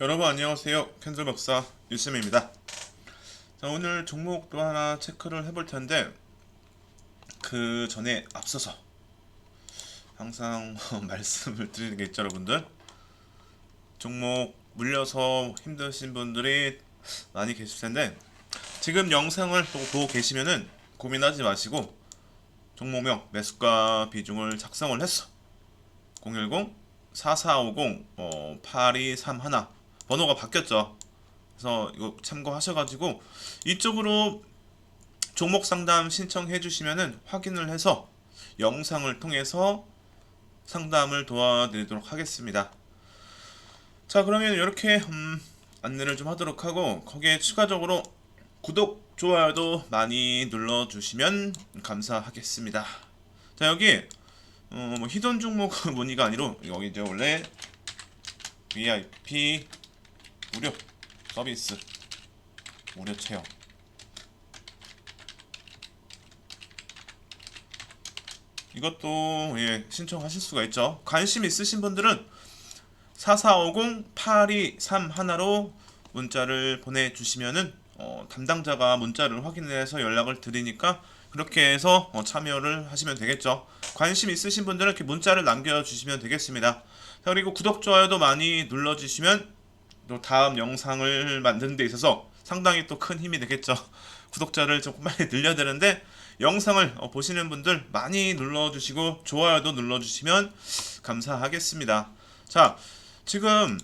여러분 안녕하세요. 캔슬박사 유쌤입니다. 자, 오늘 종목도 하나 체크를 해볼 텐데 그 전에 앞서서 항상 말씀을 드리는 게 있죠, 여러분들. 종목 물려서 힘드신 분들이 많이 계실 텐데 지금 영상을 또 보고 계시면은 고민하지 마시고 종목명 매수가 비중을 작성을 했어. 010 4450 8231 번호가 바뀌었죠. 그래서 이거 참고하셔가지고 이쪽으로 종목 상담 신청해 주시면은 확인을 해서 영상을 통해서 상담을 도와드리도록 하겠습니다. 자, 그러면 이렇게 안내를 좀 하도록 하고 거기에 추가적으로 구독, 좋아요도 많이 눌러주시면 감사하겠습니다. 자, 여기 뭐 희돈 종목 문의가 아니로 여기 이제 원래 VIP 무료 서비스 무료 체험 이것도 신청하실 수가 있죠. 관심 있으신 분들은 4450-8231로 문자를 보내주시면은 담당자가 문자를 확인해서 연락을 드리니까 그렇게 해서 참여를 하시면 되겠죠. 관심 있으신 분들은 이렇게 문자를 남겨주시면 되겠습니다. 자, 그리고 구독, 좋아요도 많이 눌러주시면 또 다음 영상을 만드는 데 있어서 상당히 또 큰 힘이 되겠죠. 구독자를 조금 빨리 늘려야 되는데 영상을 보시는 분들 많이 눌러주시고 좋아요도 눌러주시면 감사하겠습니다. 자, 지금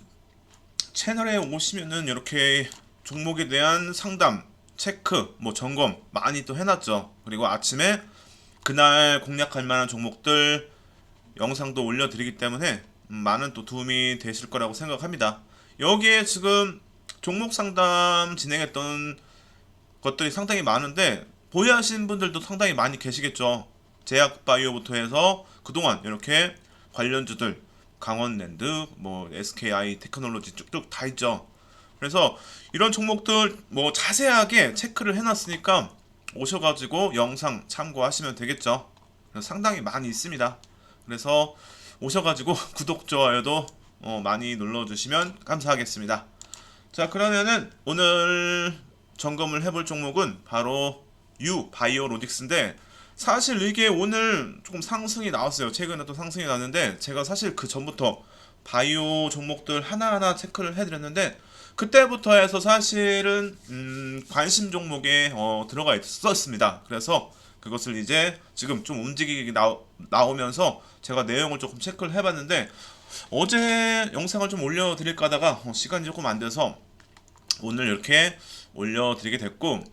채널에 오시면은 이렇게 종목에 대한 상담, 체크, 뭐 점검 많이 또 해놨죠. 그리고 아침에 그날 공략할 만한 종목들 영상도 올려드리기 때문에 많은 또 도움이 되실 거라고 생각합니다. 여기에 지금 종목 상담 진행했던 것들이 상당히 많은데 보유하신 분들도 상당히 많이 계시겠죠. 제약바이오부터 해서 그동안 이렇게 관련주들 강원랜드, 뭐 SKI 테크놀로지 쭉쭉 다 있죠. 그래서 이런 종목들 뭐 자세하게 체크를 해놨으니까 오셔가지고 영상 참고하시면 되겠죠. 상당히 많이 있습니다. 그래서 오셔가지고 구독, 좋아요도 많이 눌러주시면 감사하겠습니다. 자, 그러면은 오늘 점검을 해볼 종목은 바로 바이오로직스인데 사실 이게 오늘 조금 상승이 나왔어요. 최근에 또 상승이 났는데 제가 사실 그 전부터 바이오 종목들 하나하나 체크를 해드렸는데 그때부터 해서 사실은 관심 종목에 들어가 있었습니다. 그래서 그것을 이제 지금 좀 움직이기 나오면서 제가 내용을 조금 체크를 해봤는데 어제 영상을 좀 올려드릴까 하다가 시간이 조금 안 돼서 오늘 이렇게 올려드리게 됐고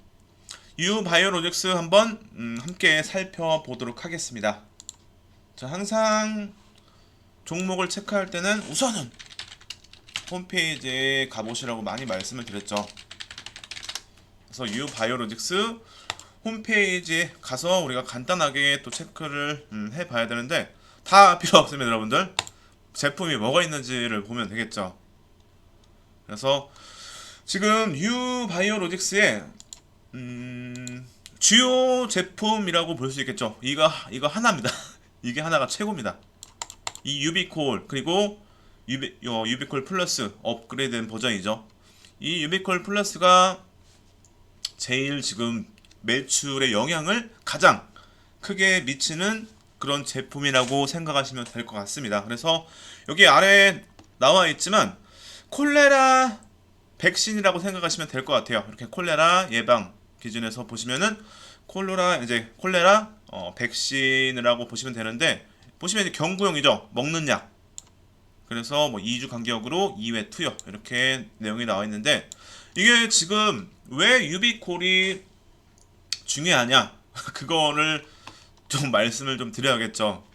바이오로직스 한번 함께 살펴보도록 하겠습니다. 자, 항상 종목을 체크할 때는 우선은 홈페이지에 가보시라고 많이 말씀을 드렸죠. 그래서 바이오로직스 홈페이지에 가서 우리가 간단하게 또 체크를 해봐야 되는데 다 필요 없습니다, 여러분들. 제품이 뭐가 있는지를 보면 되겠죠. 그래서 지금 바이오로직스의 주요 제품이라고 볼 수 있겠죠. 이거 하나입니다. 이게 하나가 최고입니다. 이 유비콜 그리고 유비콜 플러스 업그레이드된 버전이죠. 이 유비콜 플러스가 제일 지금 매출에 영향을 가장 크게 미치는 그런 제품이라고 생각하시면 될 것 같습니다. 그래서 여기 아래 나와 있지만 콜레라 백신이라고 생각하시면 될 것 같아요. 이렇게 콜레라 예방 기준에서 보시면은 콜레라 백신이라고 보시면 되는데 보시면 이제 경구용이죠. 먹는 약. 그래서 뭐 2주 간격으로 2회 투여 이렇게 내용이 나와 있는데 이게 지금 왜 유비콜이 중요하냐 그거를 좀 말씀을 좀 드려야겠죠.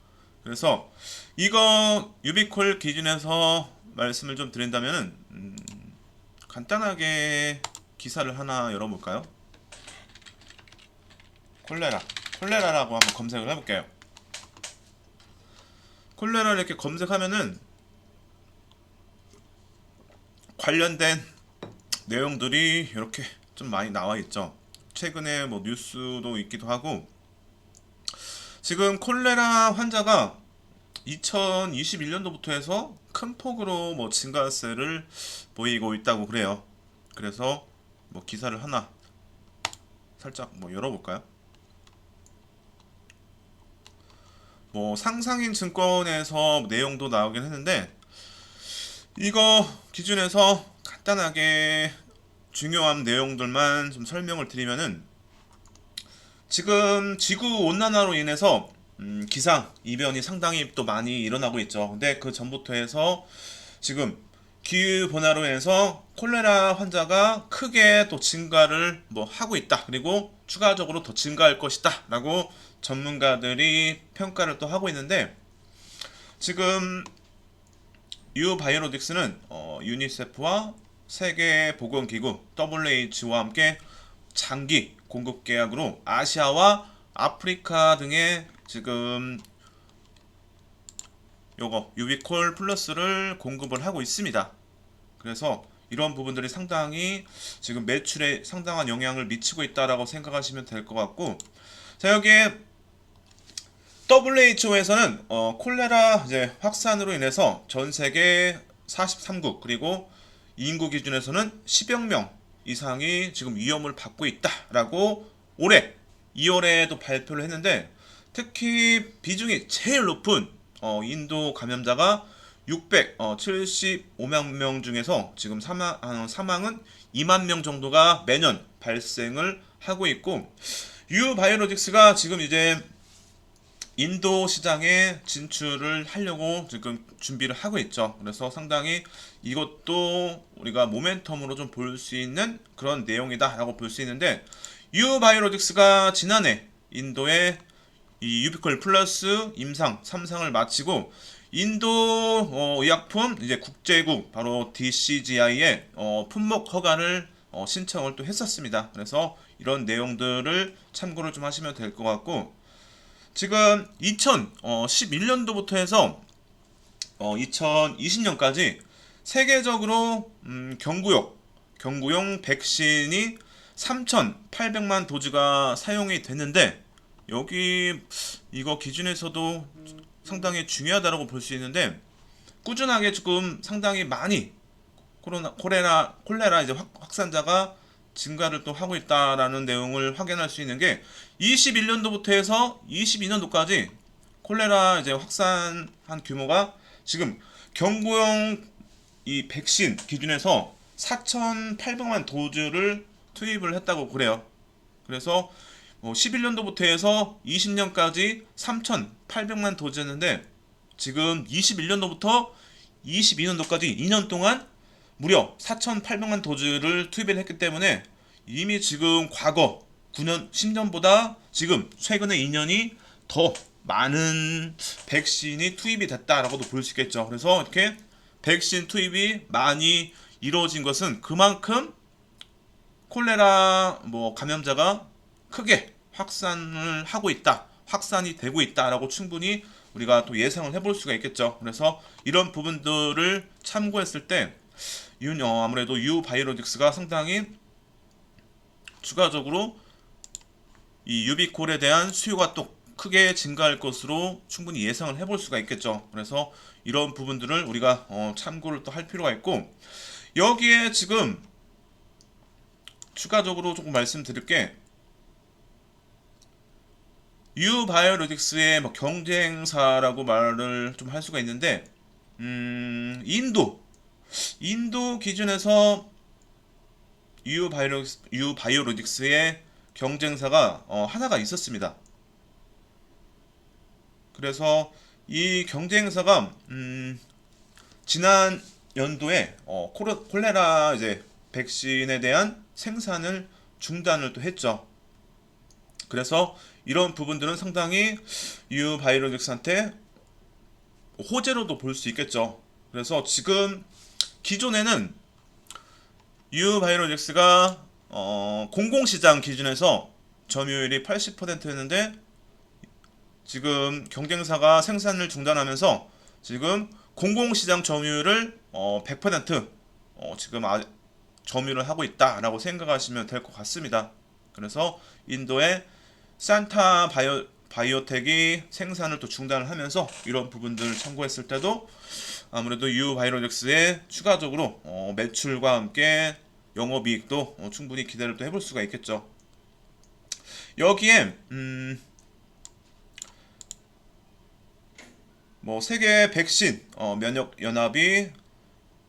그래서 이거 유비콜 기준에서 말씀을 좀 드린다면은 간단하게 기사를 하나 열어볼까요? 콜레라라고 한번 검색을 해볼게요. 콜레라를 이렇게 검색하면은 관련된 내용들이 이렇게 좀 많이 나와 있죠. 최근에 뭐 뉴스도 있기도 하고 지금 콜레라 환자가 2021년도부터 해서 큰 폭으로 뭐 증가세를 보이고 있다고 그래요. 그래서 뭐 기사를 하나 살짝 뭐 열어볼까요? 뭐 상상인 증권에서 내용도 나오긴 했는데 이거 기준에서 간단하게 중요한 내용들만 좀 설명을 드리면은 지금 지구 온난화로 인해서 기상 이변이 상당히 또 많이 일어나고 있죠. 근데 그 전부터 해서 지금 기후 변화로 인해서 콜레라 환자가 크게 또 증가를 뭐 하고 있다. 그리고 추가적으로 더 증가할 것이다라고 전문가들이 평가를 또 하고 있는데 지금 유바이오로직스는 유니세프와 세계보건기구 WHO와 함께 장기 공급 계약으로 아시아와 아프리카 등에 지금 요거 유비콜 플러스를 공급을 하고 있습니다. 그래서 이런 부분들이 상당히 지금 매출에 상당한 영향을 미치고 있다라고 생각하시면 될 것 같고, 자 여기에 WHO에서는 콜레라 이제 확산으로 인해서 전 세계 43국 그리고 인구 기준에서는 10여 명 이상이 지금 위험을 받고 있다라고 올해 2월에도 발표를 했는데, 특히 비중이 제일 높은 인도 감염자가 675만 명 중에서 지금 사망은 2만 명 정도가 매년 발생을 하고 있고, 유바이오로직스가 지금 이제 인도 시장에 진출을 하려고 지금 준비를 하고 있죠. 그래서 상당히 이것도 우리가 모멘텀으로 좀 볼 수 있는 그런 내용이다라고 볼 수 있는데, 유바이오로직스가 지난해 인도에 이 유비콜 플러스 임상 3상을 마치고 인도 의약품 이제 국제국 바로 DCGI에 품목 허가를 신청을 또 했었습니다. 그래서 이런 내용들을 참고를 좀 하시면 될 것 같고, 지금 2011년도부터 해서 2020년까지 세계적으로 경구용 백신이 3,800만 도즈가 사용이 됐는데, 여기 이거 기준에서도 상당히 중요하다고 볼 수 있는데, 꾸준하게 지금 상당히 많이 콜레라 이제 확산자가 증가를 또 하고 있다라는 내용을 확인할 수 있는 게, 21년도부터 해서 22년도까지 콜레라 이제 확산한 규모가 지금 경구용 이 백신 기준에서 4,800만 도즈를 투입을 했다고 그래요. 그래서 11년도부터 해서 20년까지 3,800만 도즈였는데, 지금 21년도부터 22년도까지 2년 동안 무려 4,800만 도즈를 투입을 했기 때문에 이미 지금 과거 9년, 10년보다 지금 최근에 2년이 더 많은 백신이 투입이 됐다라고도 볼 수 있겠죠. 그래서 이렇게 백신 투입이 많이 이루어진 것은 그만큼 콜레라 감염자가 크게 확산을 하고 있다, 확산이 되고 있다라고 충분히 우리가 또 예상을 해볼 수가 있겠죠. 그래서 이런 부분들을 참고했을 때 아무래도 유바이오로직스가 상당히 추가적으로 이 유비콜에 대한 수요가 또 크게 증가할 것으로 충분히 예상을 해볼 수가 있겠죠. 그래서 이런 부분들을 우리가 참고를 또 할 필요가 있고, 여기에 지금 추가적으로 조금 말씀드릴 게, 유바이오로직스의 경쟁사라고 말을 좀 할 수가 있는데, 인도 기준에서 유바이오로직스의 경쟁사가 하나가 있었습니다. 그래서 이 경쟁사가 지난 연도에 콜레라 이제 백신에 대한 생산을 중단을 또 했죠. 그래서 이런 부분들은 상당히 유바이오로직스한테 호재로도 볼 수 있겠죠. 그래서 지금 기존에는 유바이오로직스가 공공시장 기준에서 점유율이 80%였는데, 지금 경쟁사가 생산을 중단하면서 지금 공공시장 점유율을 100% 지금 점유를 하고 있다라고 생각하시면 될 것 같습니다. 그래서 인도의 산타 바이오텍이 생산을 또 중단을 하면서 이런 부분들을 참고했을 때도 아무래도 유바이로직스의 추가적으로 매출과 함께 영업이익도 충분히 기대를 또 해볼 수가 있겠죠. 여기에 뭐 세계 백신 면역 연합이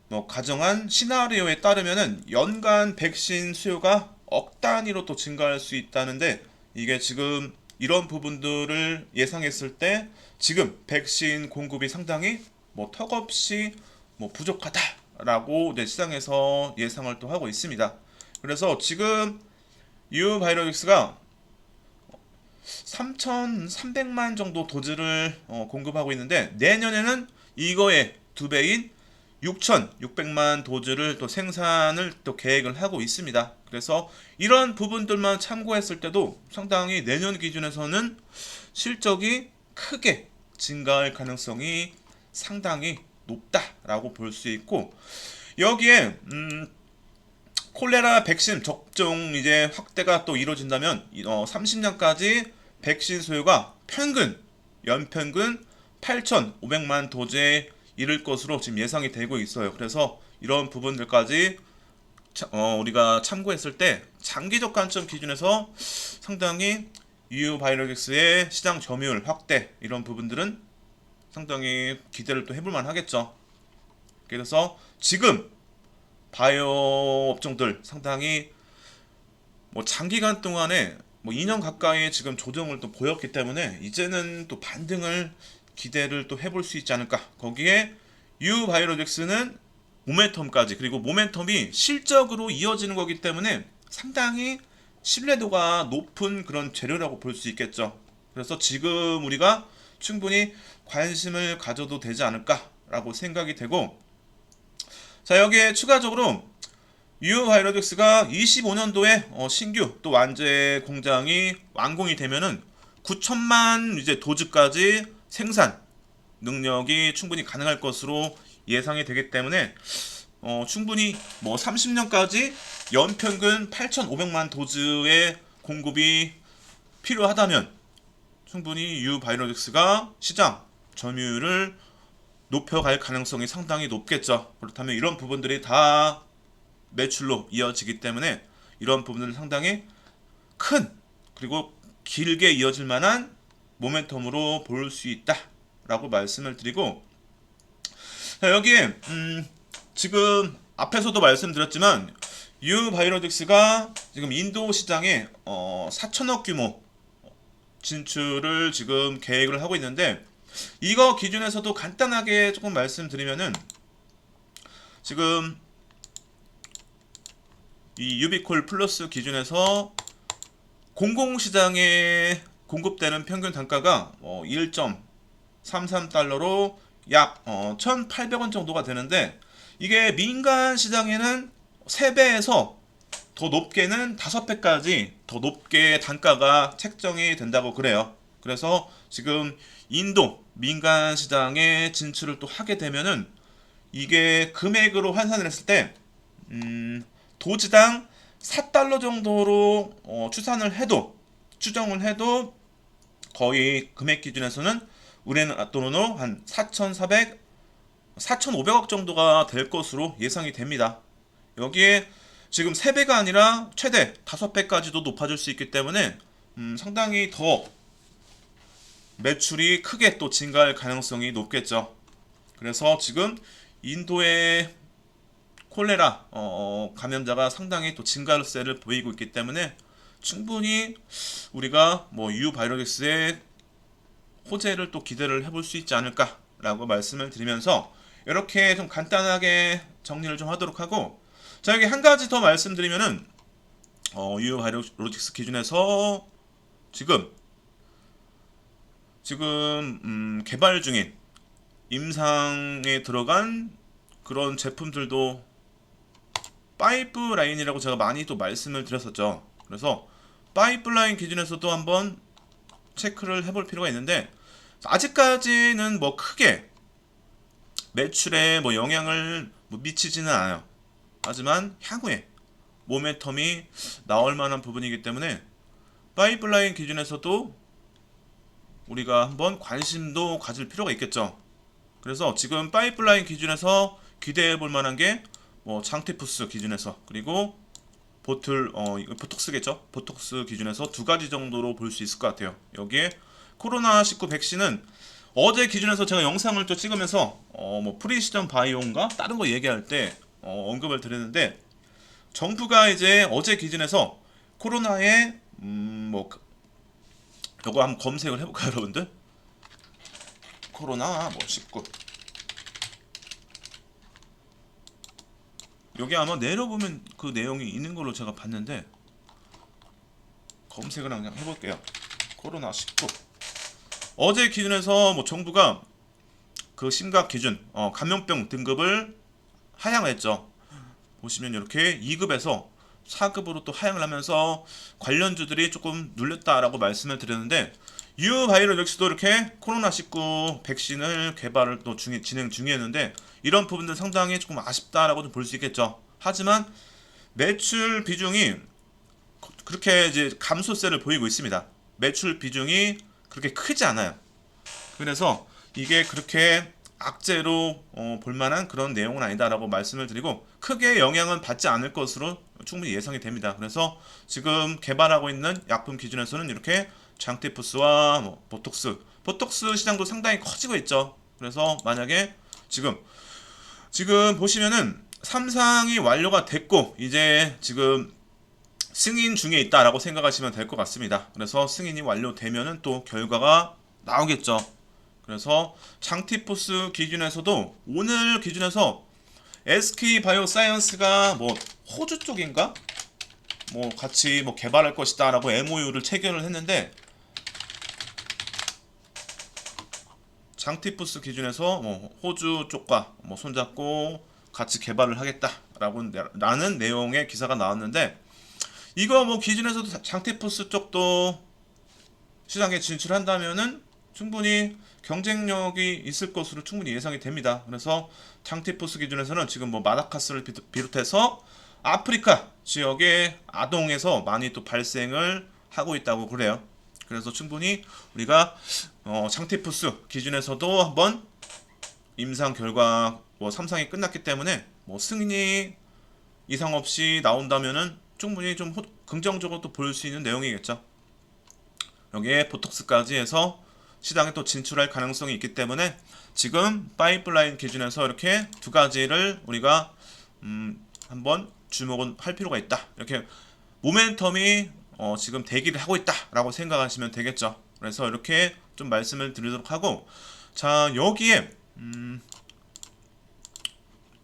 뭐 가정한 시나리오에 따르면은 연간 백신 수요가 억 단위로 또 증가할 수 있다는데, 이게 지금 이런 부분들을 예상했을 때 지금 백신 공급이 상당히 뭐 턱없이 뭐 부족하다라고 이제 시장에서 예상을 또 하고 있습니다. 그래서 지금 유바이로직스가 3,300만 정도 도즈를 공급하고 있는데, 내년에는 이거의 두 배인 6,600만 도즈를 또 생산을 또 계획을 하고 있습니다. 그래서 이런 부분들만 참고했을 때도 상당히 내년 기준에서는 실적이 크게 증가할 가능성이 상당히 높다라고 볼 수 있고, 여기에 콜레라 백신 접종 이제 확대가 또 이루어진다면 30년까지 백신 수요가 연평균 8,500만 도제에 이를 것으로 지금 예상이 되고 있어요. 그래서 이런 부분들까지 우리가 참고했을 때 장기적 관점 기준에서 상당히 유바이로직스의 시장 점유율 확대, 이런 부분들은 상당히 기대를 또 해볼 만하겠죠. 그래서 지금 바이오 업종들 상당히 뭐 장기간 동안에 뭐 2년 가까이 지금 조정을 또 보였기 때문에 이제는 또 반등을 기대를 또 해볼 수 있지 않을까. 거기에 유바이로직스는 모멘텀까지, 그리고 모멘텀이 실적으로 이어지는 거기 때문에 상당히 신뢰도가 높은 그런 재료라고 볼 수 있겠죠. 그래서 지금 우리가 충분히 관심을 가져도 되지 않을까라고 생각이 되고, 자, 여기에 추가적으로 유바이로직스가 25년도에 신규 또 완제 공장이 완공이 되면은 9천만 이제 도즈까지 생산 능력이 충분히 가능할 것으로 예상이 되기 때문에 충분히 뭐 30년까지 연평균 8,500만 도즈의 공급이 필요하다면 충분히 유바이로직스가 시장 점유율을 높여갈 가능성이 상당히 높겠죠. 그렇다면 이런 부분들이 다 매출로 이어지기 때문에 이런 부분들은 상당히 큰, 그리고 길게 이어질 만한 모멘텀으로 볼 수 있다라고 말씀을 드리고, 자, 여기에 지금 앞에서도 말씀드렸지만 유바이로직스가 지금 인도 시장에 4천억 규모 진출을 지금 계획을 하고 있는데, 이거 기준에서도 간단하게 조금 말씀드리면은 지금 이 유비콜 플러스 기준에서 공공시장에 공급되는 평균 단가가 1.33달러로 약 1,800원 정도가 되는데, 이게 민간 시장에는 3배에서 더 높게는 5배까지 더 높게 단가가 책정이 된다고 그래요. 그래서 지금 인도 민간 시장에 진출을 또 하게 되면은 이게 금액으로 환산을 했을 때 도지당 4달러 정도로 추정을 해도 거의 금액 기준에서는 우리나라 돈으로 한 4,400, 4,500억 정도가 될 것으로 예상이 됩니다. 여기에 지금 3배가 아니라 최대 5배까지도 높아질 수 있기 때문에 상당히 더 매출이 크게 또 증가할 가능성이 높겠죠. 그래서 지금 인도의 콜레라 감염자가 상당히 또 증가세를 보이고 있기 때문에 충분히 우리가 뭐 유바이로직스의 호재를 또 기대를 해볼 수 있지 않을까라고 말씀을 드리면서 이렇게 좀 간단하게 정리를 좀 하도록 하고, 자, 여기 한 가지 더 말씀드리면은 유바이로직스 기준에서 지금 개발 중인 임상에 들어간 그런 제품들도 파이프라인이라고 제가 많이 또 말씀을 드렸었죠. 그래서 파이프라인 기준에서도 한번 체크를 해볼 필요가 있는데, 아직까지는 뭐 크게 매출에 뭐 영향을 미치지는 않아요. 하지만 향후에 모멘텀이 나올 만한 부분이기 때문에 파이프라인 기준에서도 우리가 한번 관심도 가질 필요가 있겠죠. 그래서 지금 파이프라인 기준에서 기대해 볼 만한 게 뭐 장티푸스 기준에서, 그리고 이거 보톡스겠죠? 보톡스 기준에서 두 가지 정도로 볼 수 있을 것 같아요. 여기에 코로나19 백신은 어제 기준에서 제가 영상을 또 찍으면서 뭐 프리시전 바이오인가 다른 거 얘기할 때 언급을 드렸는데, 정부가 이제 어제 기준에서 코로나에 뭐 요거 한번 검색을 해볼까요, 여러분들? 코로나 뭐 19. 여기 아마 내려보면 그 내용이 있는 걸로 제가 봤는데, 검색을 그냥 해볼게요. 코로나 19. 어제 기준에서 뭐 정부가 그 심각 기준 감염병 등급을 하향했죠. 보시면 이렇게 2급에서 4급으로 또 하향을 하면서 관련주들이 조금 눌렸다라고 말씀을 드렸는데, 유바이럴 역시도 이렇게 코로나19 백신을 개발을 또 진행 중이었는데, 이런 부분들 상당히 조금 아쉽다라고 좀 볼 수 있겠죠. 하지만 매출 비중이 그렇게 이제 감소세를 보이고 있습니다. 매출 비중이 그렇게 크지 않아요. 그래서 이게 그렇게 악재로 볼만한 그런 내용은 아니다라고 말씀을 드리고, 크게 영향은 받지 않을 것으로 충분히 예상이 됩니다. 그래서 지금 개발하고 있는 약품 기준에서는 이렇게 장티푸스와 뭐 보톡스 시장도 상당히 커지고 있죠. 그래서 만약에 지금 보시면은 삼상이 완료가 됐고 이제 지금 승인 중에 있다라고 생각하시면 될 것 같습니다. 그래서 승인이 완료되면은 또 결과가 나오겠죠. 그래서 장티푸스 기준에서도 오늘 기준에서 SK 바이오사이언스가 뭐 호주 쪽인가 뭐 같이 뭐 개발할 것이다라고 MOU를 체결을 했는데, 장티푸스 기준에서 뭐 호주 쪽과 뭐 손잡고 같이 개발을 하겠다라는 내용의 기사가 나왔는데, 이거 뭐 기준에서도 장티푸스 쪽도 시장에 진출한다면은 충분히 경쟁력이 있을 것으로 충분히 예상이 됩니다. 그래서 장티푸스 기준에서는 지금 뭐 마다카스를 비롯해서 아프리카 지역의 아동에서 많이 또 발생을 하고 있다고 그래요. 그래서 충분히 우리가 장티푸스 기준에서도 한번 임상 결과 뭐 3상이 끝났기 때문에 뭐 승인이 이상 없이 나온다면은 충분히 좀 긍정적으로 또 볼 수 있는 내용이겠죠. 여기에 보톡스까지 해서 시장에 또 진출할 가능성이 있기 때문에 지금 파이프라인 기준에서 이렇게 두 가지를 우리가 한번 주목은 할 필요가 있다. 이렇게 모멘텀이 지금 대기를 하고 있다라고 생각하시면 되겠죠. 그래서 이렇게 좀 말씀을 드리도록 하고, 자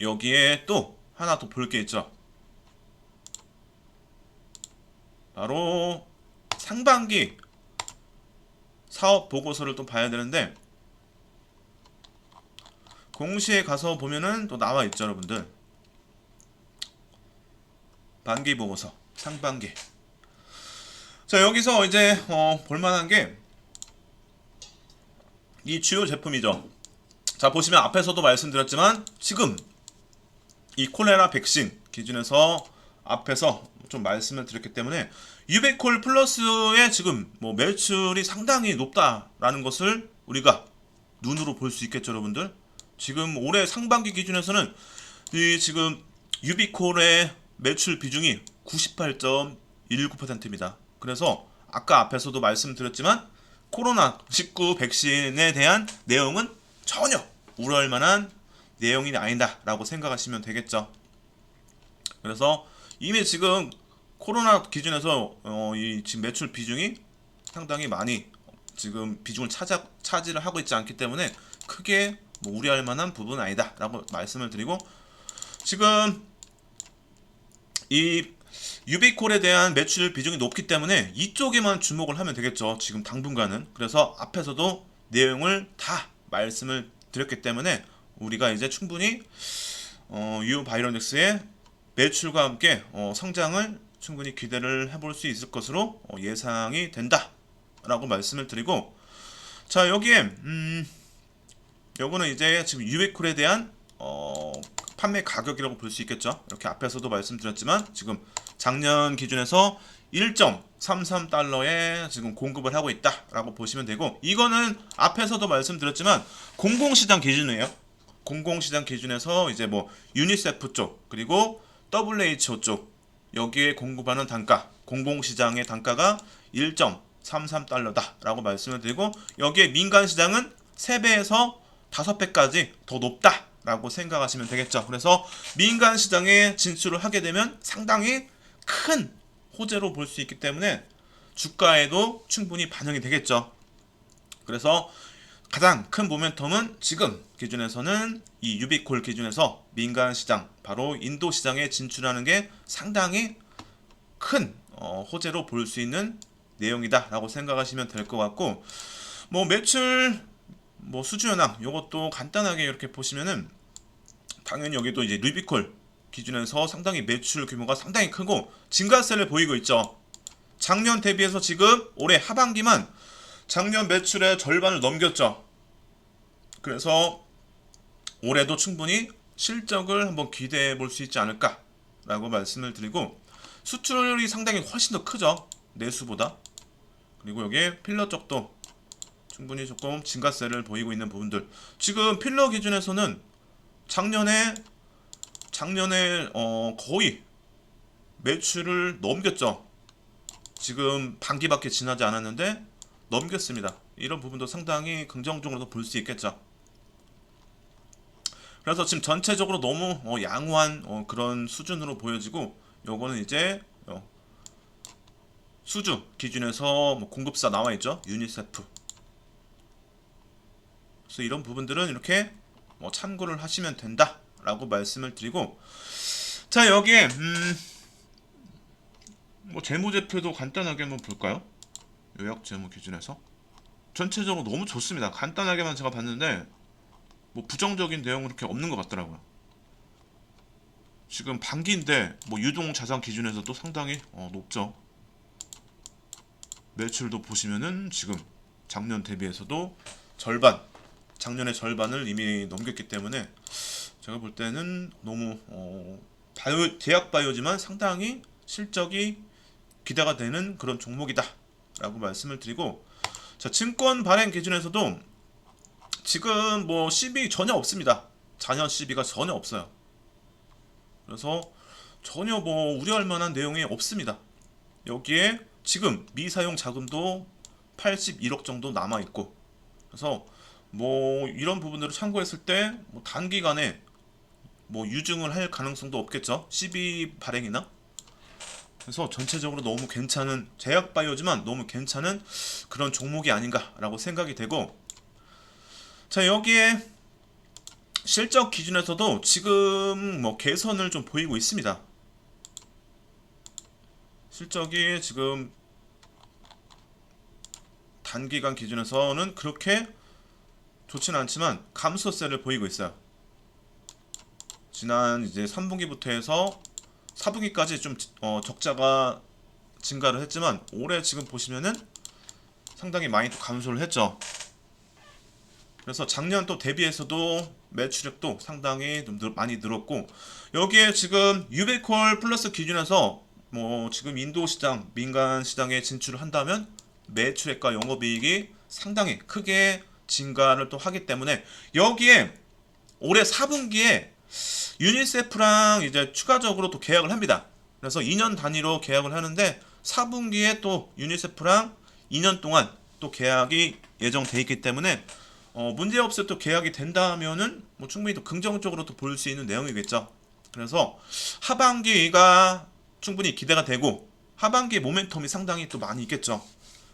여기에 또 하나 더 볼 게 있죠. 바로 상반기 사업 보고서를 또 봐야 되는데, 공시에 가서 보면은 또 나와 있죠, 여러분들. 반기 보고서, 상반기. 자, 여기서 이제 볼만한 게 이 주요 제품이죠. 자, 보시면 앞에서도 말씀드렸지만 지금 이 콜레라 백신 기준에서 앞에서 좀 말씀을 드렸기 때문에 유베콜 플러스의 지금 뭐 매출이 상당히 높다라는 것을 우리가 눈으로 볼 수 있겠죠, 여러분들. 지금 올해 상반기 기준에서는 이 지금 유비콜의 매출 비중이 98.19%입니다. 그래서 아까 앞에서도 말씀드렸지만 코로나19 백신에 대한 내용은 전혀 우려할 만한 내용이 아니다라고 생각하시면 되겠죠. 그래서 이미 지금 코로나 기준에서 이 지금 매출 비중이 상당히 많이 지금 비중을 차지를 하고 있지 않기 때문에 크게 뭐 우려할 만한 부분은 아니다라고 말씀을 드리고, 지금 이 유비콜에 대한 매출 비중이 높기 때문에 이쪽에만 주목을 하면 되겠죠, 지금 당분간은. 그래서 앞에서도 내용을 다 말씀을 드렸기 때문에 우리가 이제 충분히 유바이로닉스의 매출과 함께 성장을 충분히 기대를 해볼 수 있을 것으로 예상이 된다라고 말씀을 드리고, 자 여기에 요거는 이제 지금 유비콜에 대한 판매 가격이라고 볼 수 있겠죠. 이렇게 앞에서도 말씀드렸지만 지금 작년 기준에서 1.33달러에 지금 공급을 하고 있다라고 보시면 되고, 이거는 앞에서도 말씀드렸지만 공공시장 기준이에요. 공공시장 기준에서 이제 뭐 유니세프 쪽 그리고 WHO 쪽 여기에 공급하는 단가, 공공시장의 단가가 1.33달러다라고 말씀을 드리고, 여기에 민간시장은 3배에서 5배까지 더 높다라고 생각하시면 되겠죠. 그래서 민간시장에 진출을 하게 되면 상당히 큰 호재로 볼 수 있기 때문에 주가에도 충분히 반영이 되겠죠. 그래서 가장 큰 모멘텀은 지금 기준에서는 이 유비콜 기준에서 민간 시장, 바로 인도 시장에 진출하는 게 상당히 큰 호재로 볼 수 있는 내용이다라고 생각하시면 될 것 같고, 뭐 매출 뭐 수주 현황 요것도 간단하게 이렇게 보시면은 당연히 여기도 이제 유비콜 기준에서 상당히 매출 규모가 상당히 크고 증가세를 보이고 있죠. 작년 대비해서 지금 올해 하반기만 작년 매출의 절반을 넘겼죠. 그래서 올해도 충분히 실적을 한번 기대해 볼 수 있지 않을까라고 말씀을 드리고, 수출이 상당히 훨씬 더 크죠, 내수보다. 그리고 여기에 필러 쪽도 충분히 조금 증가세를 보이고 있는 부분들. 지금 필러 기준에서는 작년에 거의 매출을 넘겼죠. 지금 반기밖에 지나지 않았는데 넘겼습니다. 이런 부분도 상당히 긍정적으로 볼 수 있겠죠. 그래서 지금 전체적으로 너무 양호한 그런 수준으로 보여지고, 요거는 이제 수주 기준에서 뭐 공급사 나와 있죠, 유니세프. 그래서 이런 부분들은 이렇게 참고를 하시면 된다라고 말씀을 드리고, 자 여기에 뭐 재무제표도 간단하게 한번 볼까요? 요약 재무 기준에서 전체적으로 너무 좋습니다. 간단하게만 제가 봤는데 뭐 부정적인 내용은 그렇게 없는 것 같더라고요. 지금 반기인데 뭐 유동 자산 기준에서도 상당히 높죠. 매출도 보시면은 지금 작년 대비해서도 작년의 절반을 이미 넘겼기 때문에 제가 볼 때는 너무 제약 바이오지만 상당히 실적이 기대가 되는 그런 종목이다 라고 말씀을 드리고, 자 증권 발행 기준에서도 지금 뭐 CB 전혀 없습니다. 잔여 CB가 전혀 없어요. 그래서 전혀 뭐 우려할 만한 내용이 없습니다. 여기에 지금 미사용 자금도 81억 정도 남아 있고, 그래서 뭐 이런 부분들을 참고했을 때 뭐 단기간에 뭐 유증을 할 가능성도 없겠죠, CB 발행이나. 그래서 전체적으로 너무 괜찮은, 제약 바이오지만 너무 괜찮은 그런 종목이 아닌가라고 생각이 되고, 자 여기에 실적 기준에서도 지금 뭐 개선을 좀 보이고 있습니다. 실적이 지금 단기간 기준에서는 그렇게 좋지는 않지만 감소세를 보이고 있어요. 지난 이제 3분기부터 해서 4분기까지 좀 적자가 증가를 했지만 올해 지금 보시면은 상당히 많이 또 감소를 했죠. 그래서 작년 또 대비해서도 매출액도 상당히 좀 많이 늘었고, 여기에 지금 유비콜 플러스 기준에서 뭐 지금 인도 시장, 민간 시장에 진출을 한다면 매출액과 영업이익이 상당히 크게 증가를 또 하기 때문에, 여기에 올해 4분기에 유니세프랑 이제 추가적으로 또 계약을 합니다. 그래서 2년 단위로 계약을 하는데 4분기에 또 유니세프랑 2년 동안 또 계약이 예정돼 있기 때문에 문제없이 또 계약이 된다면은 뭐 충분히 또 긍정적으로 또 볼 수 있는 내용이겠죠. 그래서 하반기가 충분히 기대가 되고 하반기 모멘텀이 상당히 또 많이 있겠죠.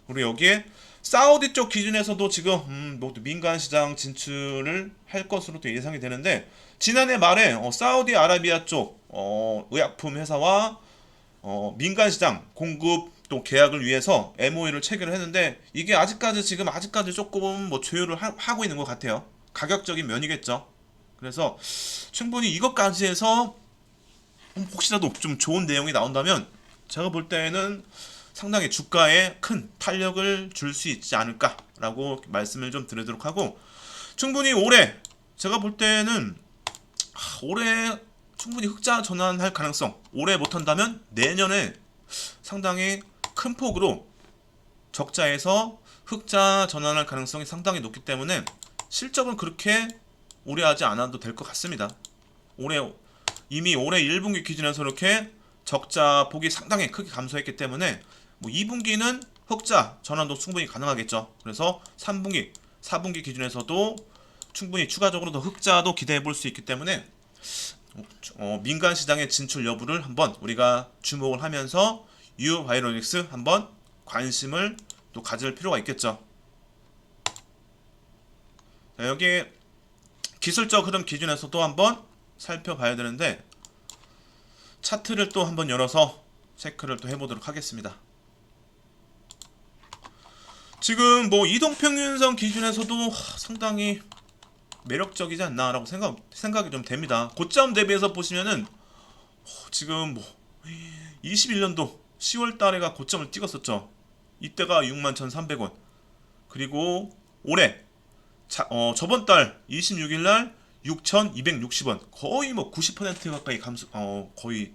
그리고 여기에 사우디 쪽 기준에서도 지금 뭐 민간 시장 진출을 할 것으로 또 예상이 되는데, 지난해 말에 사우디아라비아 쪽 의약품 회사와 민간 시장 공급 또 계약을 위해서 MOU를 체결을 했는데, 이게 아직까지 조금 뭐 조율을 하고 있는 것 같아요. 가격적인 면이겠죠. 그래서 충분히 이것까지 해서 혹시라도 좀 좋은 내용이 나온다면 제가 볼 때는 상당히 주가에 큰 탄력을 줄 수 있지 않을까라고 말씀을 좀 드리도록 하고, 충분히 올해 제가 볼 때는 올해 충분히 흑자 전환할 가능성, 올해 못한다면 내년에 상당히 큰 폭으로 적자에서 흑자 전환할 가능성이 상당히 높기 때문에 실적은 그렇게 우려하지 않아도 될 것 같습니다. 이미 올해 1분기 기준에서 이렇게 적자 폭이 상당히 크게 감소했기 때문에 뭐 2분기는 흑자 전환도 충분히 가능하겠죠. 그래서 3분기, 4분기 기준에서도 충분히 추가적으로 더 흑자도 기대해 볼 수 있기 때문에 민간 시장의 진출 여부를 한번 우리가 주목을 하면서 유바이오로직스 한번 관심을 또 가질 필요가 있겠죠. 자, 여기 기술적 흐름 기준에서도 한번 살펴봐야 되는데 차트를 또 한번 열어서 체크를 또 해보도록 하겠습니다. 지금 뭐 이동평균선 기준에서도 상당히 매력적이지 않나라고 생각이 좀 됩니다. 고점 대비해서 보시면은 지금 뭐 21년도 10월 달에가 고점을 찍었었죠. 이때가 61,300원. 그리고 올해 저번 달 26일 날 6,260원. 거의 뭐 90% 가까이 거의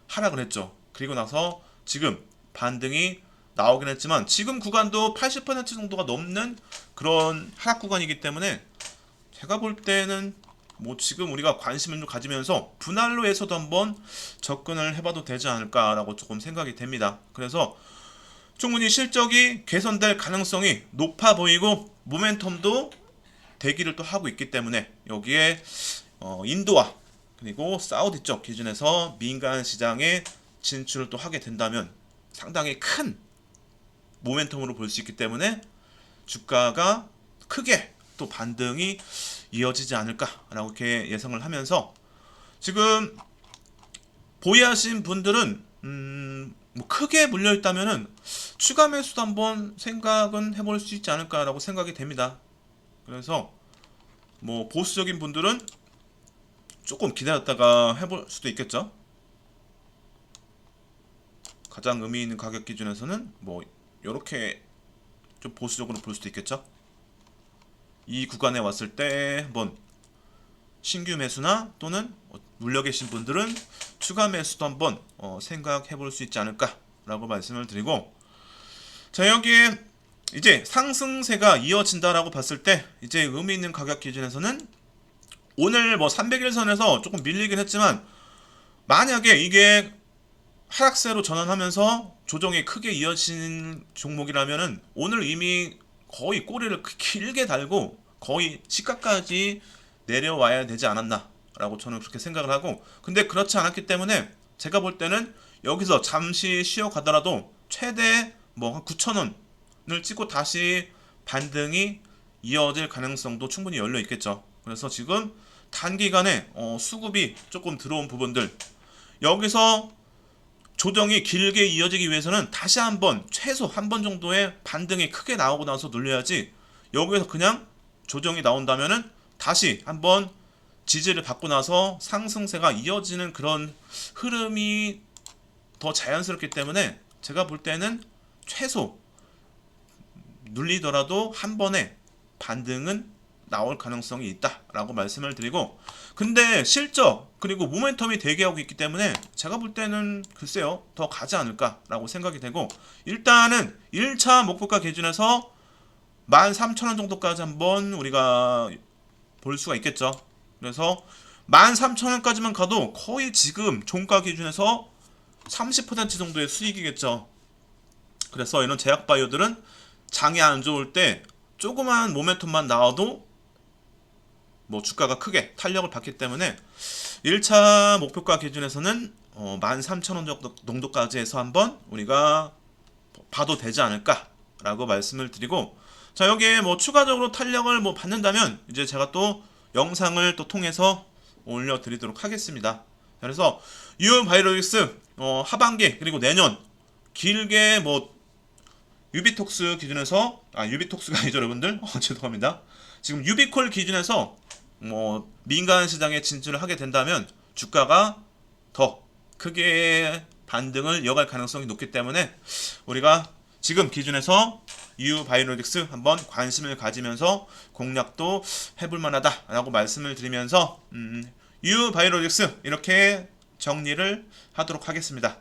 하락을 했죠. 그리고 나서 지금 반등이 나오긴 했지만 지금 구간도 80% 정도가 넘는 그런 하락 구간이기 때문에 제가 볼 때는 뭐 지금 우리가 관심을 좀 가지면서 분할로에서도 한번 접근을 해봐도 되지 않을까라고 조금 생각이 됩니다. 그래서 충분히 실적이 개선될 가능성이 높아 보이고 모멘텀도 대기를 또 하고 있기 때문에 여기에 인도와 그리고 사우디 쪽 기준에서 민간 시장에 진출을 또 하게 된다면 상당히 큰 모멘텀으로 볼 수 있기 때문에 주가가 크게 또 반등이 이어지지 않을까라고 이렇게 예상을 하면서 지금 보유하신 분들은 뭐 크게 물려 있다면은 추가 매수도 한번 생각은 해볼 수 있지 않을까라고 생각이 됩니다. 그래서 뭐 보수적인 분들은 조금 기다렸다가 해볼 수도 있겠죠. 가장 의미 있는 가격 기준에서는 뭐 이렇게 좀 보수적으로 볼 수도 있겠죠. 이 구간에 왔을 때 한번 신규 매수나 또는 물려 계신 분들은 추가 매수도 한번 생각해 볼 수 있지 않을까라고 말씀을 드리고, 자 여기에 이제 상승세가 이어진다라고 봤을 때 이제 의미 있는 가격 기준에서는 오늘 뭐 300일선에서 조금 밀리긴 했지만 만약에 이게 하락세로 전환하면서 조정이 크게 이어진 종목이라면은 오늘 이미 거의 꼬리를 길게 달고 거의 시가까지 내려와야 되지 않았나 라고 저는 그렇게 생각을 하고, 근데 그렇지 않았기 때문에 제가 볼 때는 여기서 잠시 쉬어가더라도 최대 뭐 한 9,000원을 찍고 다시 반등이 이어질 가능성도 충분히 열려 있겠죠. 그래서 지금 단기간에 수급이 조금 들어온 부분들, 여기서 조정이 길게 이어지기 위해서는 다시 한번 최소 한 번 정도의 반등이 크게 나오고 나서 눌려야지, 여기에서 그냥 조정이 나온다면은 다시 한번 지지를 받고 나서 상승세가 이어지는 그런 흐름이 더 자연스럽기 때문에 제가 볼 때는 최소 눌리더라도 한 번에 반등은 나올 가능성이 있다라고 말씀을 드리고, 근데 실적 그리고 모멘텀이 대기하고 있기 때문에 제가 볼 때는 글쎄요 더 가지 않을까라고 생각이 되고, 일단은 1차 목표가 기준에서 13,000원 정도까지 한번 우리가 볼 수가 있겠죠. 그래서 13,000원까지만 가도 거의 지금 종가 기준에서 30% 정도의 수익이겠죠. 그래서 이런 제약 바이오들은 장이 안 좋을 때 조그만 모멘텀만 나와도 뭐 주가가 크게 탄력을 받기 때문에 1차 목표가 기준에서는 13,000원 정도까지 해서 한번 우리가 봐도 되지 않을까라고 말씀을 드리고, 자 여기에 뭐 추가적으로 탄력을 뭐 받는다면 이제 제가 또 영상을 또 통해서 올려드리도록 하겠습니다. 그래서 유바이오로직스 하반기 그리고 내년 길게 뭐 유비톡스 기준에서 유비톡스가 아니죠 여러분들, 죄송합니다. 지금 유비콜 기준에서 뭐 민간 시장에 진출을 하게 된다면 주가가 더 크게 반등을 이어갈 가능성이 높기 때문에 우리가 지금 기준에서 유바이오로직스 한번 관심을 가지면서 공략도 해볼 만하다라고 말씀을 드리면서 유바이오로직스 이렇게 정리를 하도록 하겠습니다.